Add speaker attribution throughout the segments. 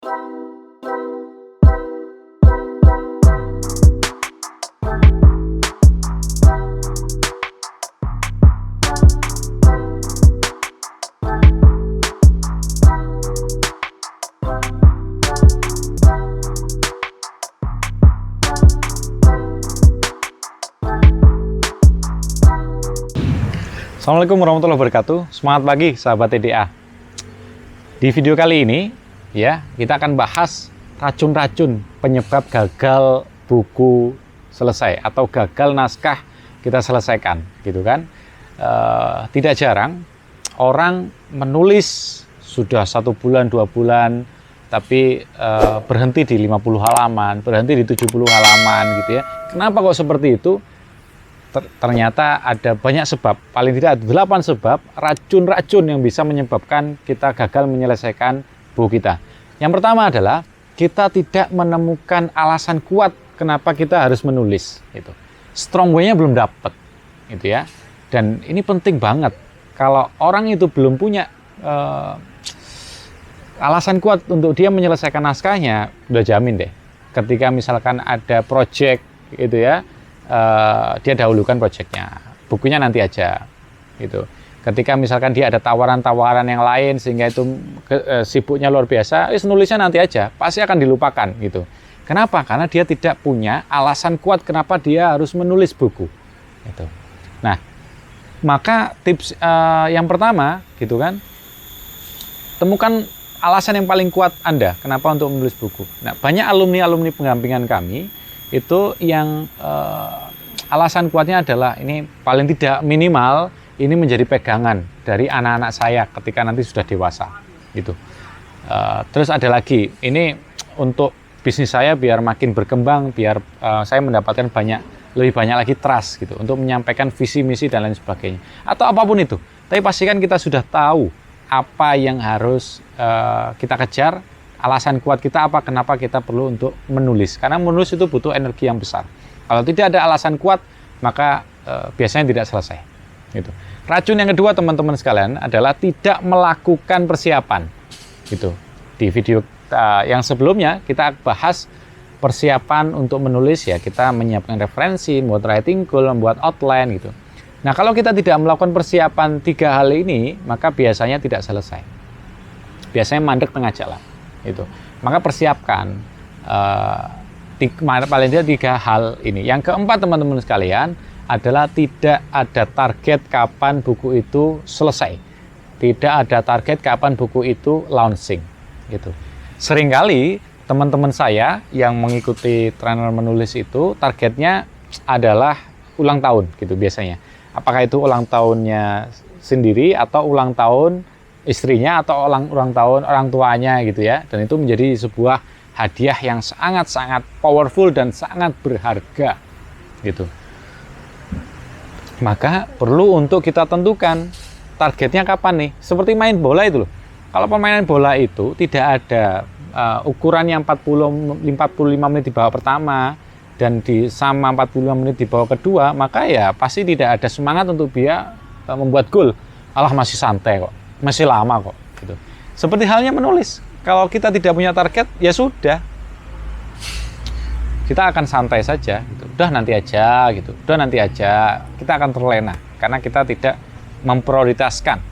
Speaker 1: Assalamualaikum warahmatullahi wabarakatuh. Semangat pagi sahabat TDA. Di video kali ini ya, kita akan bahas racun-racun penyebab gagal buku selesai atau gagal naskah kita selesaikan, gitu kan. Tidak jarang orang menulis sudah 1 bulan, 2 bulan, tapi berhenti di 50 halaman, berhenti di 70 halaman gitu ya. Kenapa kok seperti itu? Ternyata ada banyak sebab, paling tidak ada 8 sebab racun-racun yang bisa menyebabkan kita gagal menyelesaikan buku kita. Yang pertama adalah kita tidak menemukan alasan kuat kenapa kita harus menulis. Gitu. Strong way-nya belum dapat, gitu ya. Dan ini penting banget. Kalau orang itu belum punya alasan kuat untuk dia menyelesaikan naskahnya, udah jamin deh. Ketika misalkan ada project, gitu ya. Dia dahulukan proyeknya, bukunya nanti aja gitu. Ketika misalkan dia ada tawaran-tawaran yang lain sehingga itu sibuknya luar biasa, nulisnya nanti aja, pasti akan dilupakan gitu. Kenapa? Karena dia tidak punya alasan kuat kenapa dia harus menulis buku gitu. Nah, maka tips yang pertama gitu kan, temukan alasan yang paling kuat Anda kenapa untuk menulis buku. Nah, banyak alumni pendampingan kami itu yang alasan kuatnya adalah ini paling tidak minimal ini menjadi pegangan dari anak-anak saya ketika nanti sudah dewasa gitu. Terus ada lagi, ini untuk bisnis saya biar makin berkembang, biar saya mendapatkan lebih banyak lagi trust gitu untuk menyampaikan visi misi dan lain sebagainya atau apapun itu. Tapi pastikan kita sudah tahu apa yang harus kita kejar. Alasan kuat kita apa, kenapa kita perlu untuk menulis. Karena menulis itu butuh energi yang besar. Kalau tidak ada alasan kuat, maka biasanya tidak selesai. Gitu. Racun yang kedua teman-teman sekalian adalah tidak melakukan persiapan. Gitu. Di video yang sebelumnya kita bahas persiapan untuk menulis ya, kita menyiapkan referensi, membuat writing goal, membuat outline gitu. Nah, kalau kita tidak melakukan persiapan 3 hal ini, maka biasanya tidak selesai. Biasanya mandek tengah jalan. Itu. Maka persiapkan paling tidak 3 hal ini. Yang keempat teman-teman sekalian adalah tidak ada target kapan buku itu selesai. Tidak ada target kapan buku itu launching. Gitu. Seringkali teman-teman saya yang mengikuti trainer menulis itu targetnya adalah ulang tahun gitu biasanya. Apakah itu ulang tahunnya sendiri atau ulang tahun istrinya atau ulang tahun orang tuanya gitu ya, dan itu menjadi sebuah hadiah yang sangat-sangat powerful dan sangat berharga gitu. Maka perlu untuk kita tentukan targetnya kapan nih, seperti main bola itu loh. Kalau permainan bola itu tidak ada ukuran yang 45 menit di babak pertama dan sama 45 menit di babak kedua, maka ya pasti tidak ada semangat untuk dia membuat gol. Alah, masih santai kok, masih lama kok gitu. Seperti halnya menulis, kalau kita tidak punya target ya sudah, kita akan santai saja gitu. Udah nanti aja gitu, udah nanti aja, kita akan terlena karena kita tidak memprioritaskan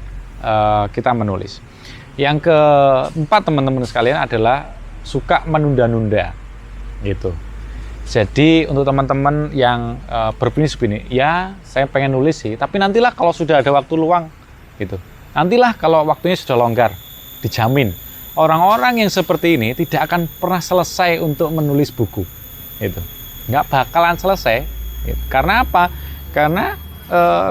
Speaker 1: kita menulis. Yang keempat teman-teman sekalian adalah suka menunda-nunda gitu. Jadi untuk teman-teman yang berprinsip ini, ya saya pengen nulis sih, tapi nantilah kalau sudah ada waktu luang gitu. Nantilah kalau waktunya sudah longgar, dijamin. Orang-orang yang seperti ini tidak akan pernah selesai untuk menulis buku. Gitu. Nggak bakalan selesai. Gitu. Karena apa? Karena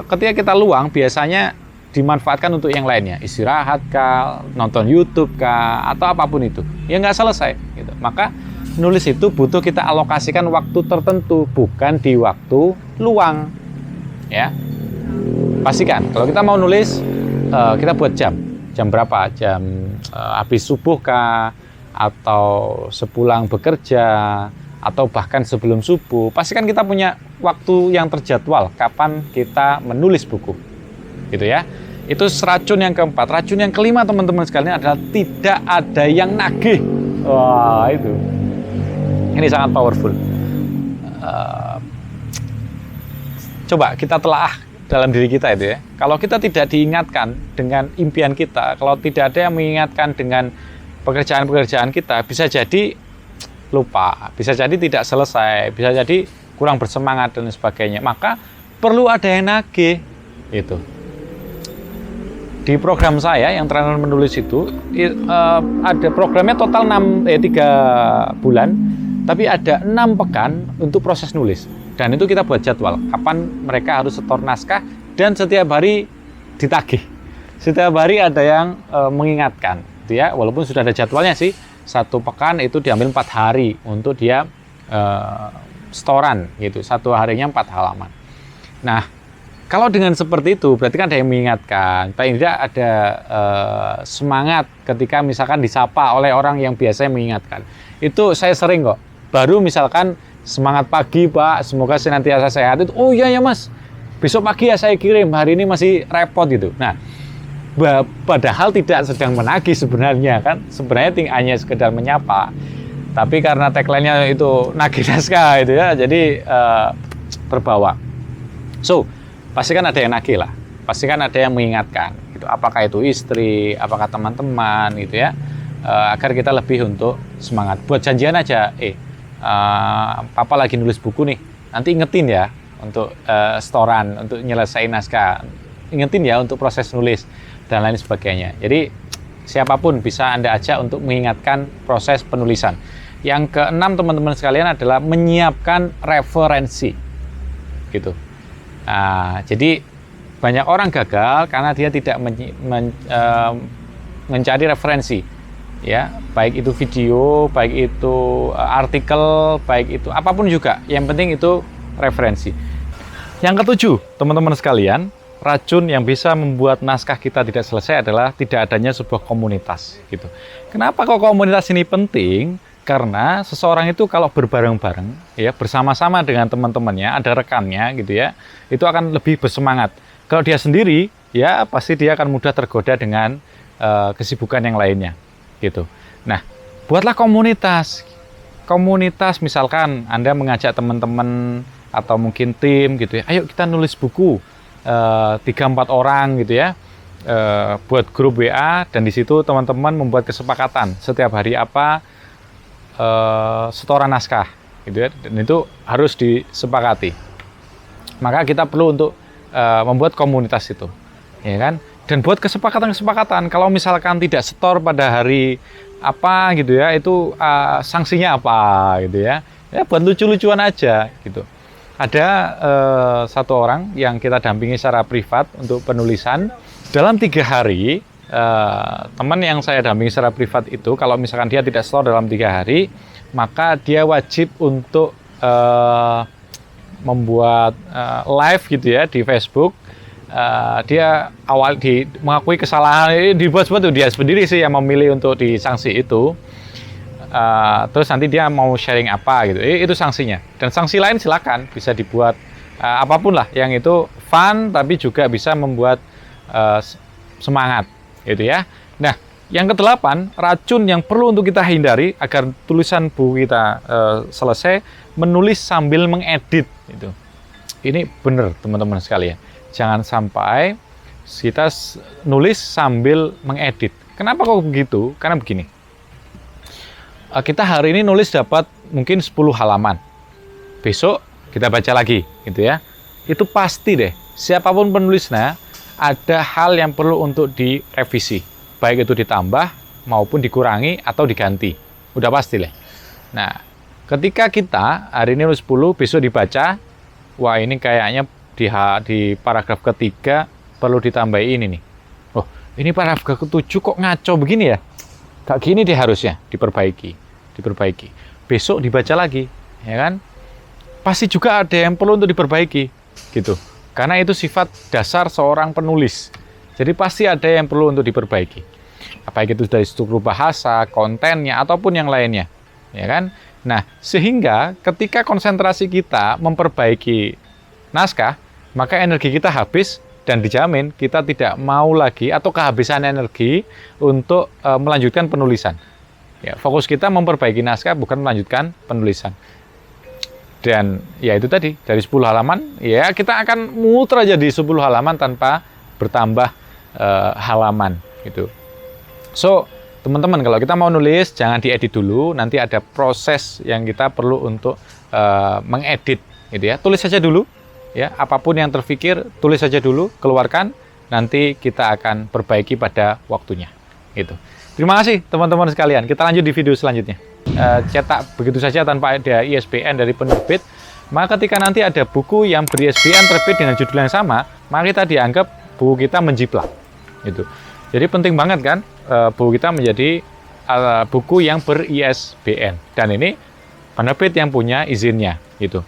Speaker 1: ketika kita luang, biasanya dimanfaatkan untuk yang lainnya. Istirahat kah, nonton YouTube kah, atau apapun itu. Ya nggak selesai. Gitu. Maka nulis itu butuh kita alokasikan waktu tertentu, bukan di waktu luang. Ya. Pastikan, kalau kita mau nulis, kita buat jam berapa, jam habis subuh kah, atau sepulang bekerja, atau bahkan sebelum subuh. Pastikan kita punya waktu yang terjadwal kapan kita menulis buku, gitu ya. Itu racun yang keempat. Racun yang kelima teman-teman sekalian adalah tidak ada yang nagih. Wah, itu. Ini sangat powerful. Coba kita telaah dalam diri kita itu ya. Kalau kita tidak diingatkan dengan impian kita, kalau tidak ada yang mengingatkan dengan pekerjaan-pekerjaan kita, bisa jadi lupa, bisa jadi tidak selesai, bisa jadi kurang bersemangat dan sebagainya. Maka perlu ada yang nagih itu. Di program saya yang Trainer Menulis itu ada programnya total 3 bulan, tapi ada 6 pekan untuk proses nulis. Dan itu kita buat jadwal kapan mereka harus setor naskah, dan setiap hari ditagih. Setiap hari ada yang mengingatkan, gitu ya. Walaupun sudah ada jadwalnya sih, 1 pekan itu diambil 4 hari untuk dia setoran gitu. 1 harinya 4 halaman. Nah, kalau dengan seperti itu berarti kan ada yang mengingatkan. Paling tidak ada semangat ketika misalkan disapa oleh orang yang biasanya mengingatkan. Itu saya sering kok. Baru misalkan semangat pagi Pak, semoga senantiasa sehat. Itu, oh iya ya Mas, besok pagi ya saya kirim, hari ini masih repot gitu. Nah, padahal tidak sedang menagih sebenarnya kan, sebenarnya hanya sekedar menyapa. Tapi karena tagline-nya itu nagih naskah itu ya, jadi terbawa. So, pasti kan ada yang nagih lah, pasti kan ada yang mengingatkan. Gitu. Apakah itu istri, apakah teman-teman gitu ya, agar kita lebih untuk semangat. Buat janjian aja, Papa lagi nulis buku nih, nanti ingetin ya untuk setoran, untuk nyelesain naskah, ingetin ya untuk proses nulis dan lain sebagainya. Jadi siapapun bisa Anda ajak untuk mengingatkan proses penulisan. Yang keenam teman-teman sekalian adalah menyiapkan referensi, gitu. Nah, jadi banyak orang gagal karena dia tidak mencari referensi. Ya, baik itu video, baik itu artikel, baik itu apapun juga. Yang penting itu referensi. Yang ketujuh, teman-teman sekalian, racun yang bisa membuat naskah kita tidak selesai adalah tidak adanya sebuah komunitas. Gitu. Kenapa kok komunitas ini penting? Karena seseorang itu kalau berbareng-bareng, ya bersama-sama dengan teman-temannya, ada rekannya, gitu ya, itu akan lebih bersemangat. Kalau dia sendiri, ya pasti dia akan mudah tergoda dengan kesibukan yang lainnya. Gitu. Nah, buatlah komunitas. Komunitas misalkan Anda mengajak teman-teman atau mungkin tim gitu ya. Ayo kita nulis buku 3-4 orang gitu ya. Buat grup WA dan di situ teman-teman membuat kesepakatan setiap hari apa setoran naskah gitu ya. Dan itu harus disepakati. Maka kita perlu untuk membuat komunitas itu. Ya kan? Dan buat kesepakatan-kesepakatan, kalau misalkan tidak setor pada hari apa gitu ya, itu sanksinya apa gitu ya. Ya buat lucu-lucuan aja gitu. Ada satu orang yang kita dampingi secara privat untuk penulisan. Dalam 3 hari, teman yang saya dampingi secara privat itu, kalau misalkan dia tidak setor dalam 3 hari, maka dia wajib untuk membuat live gitu ya di Facebook. Dia mengakui kesalahan, dibuat-buat tuh dia sendiri sih yang memilih untuk disanksi itu. Terus nanti dia mau sharing apa gitu, itu sanksinya. Dan sanksi lain silakan bisa dibuat apapun lah yang itu fun tapi juga bisa membuat semangat gitu ya. Nah, yang ke-8, racun yang perlu untuk kita hindari agar tulisan buku kita selesai, menulis sambil mengedit gitu. Ini benar teman-teman sekalian. Jangan sampai kita nulis sambil mengedit. Kenapa kok begitu? Karena begini. Kita hari ini nulis dapat mungkin 10 halaman. Besok kita baca lagi, gitu ya. Itu pasti deh, siapapun penulisnya, ada hal yang perlu untuk direvisi. Baik itu ditambah, maupun dikurangi, atau diganti. Udah pasti deh. Nah, ketika kita hari ini nulis 10, besok dibaca, wah ini kayaknya di paragraf ketiga perlu ditambahin ini nih. Oh, ini paragraf ke-7 kok ngaco begini ya? Gak gini deh harusnya, diperbaiki. Besok dibaca lagi, ya kan? Pasti juga ada yang perlu untuk diperbaiki, gitu. Karena itu sifat dasar seorang penulis. Jadi pasti ada yang perlu untuk diperbaiki. Baik itu dari struktur bahasa, kontennya, ataupun yang lainnya, ya kan? Nah, sehingga ketika konsentrasi kita memperbaiki naskah, maka energi kita habis dan dijamin kita tidak mau lagi atau kehabisan energi untuk melanjutkan penulisan. Ya, fokus kita memperbaiki naskah, bukan melanjutkan penulisan. Dan ya itu tadi, dari 10 halaman, ya kita akan muter aja di 10 halaman tanpa bertambah halaman gitu. So, teman-teman, kalau kita mau nulis, jangan diedit dulu, nanti ada proses yang kita perlu untuk mengedit gitu ya. Tulis saja dulu, ya, apapun yang terfikir, tulis saja dulu, keluarkan, nanti kita akan perbaiki pada waktunya gitu. Terima kasih teman-teman sekalian, kita lanjut di video selanjutnya. Cetak begitu saja tanpa ada ISBN dari penerbit, maka ketika nanti ada buku yang ber-ISBN terbit dengan judul yang sama, maka kita dianggap buku kita menjiplak gitu. Jadi penting banget kan buku kita menjadi buku yang ber-ISBN, dan ini penerbit yang punya izinnya gitu.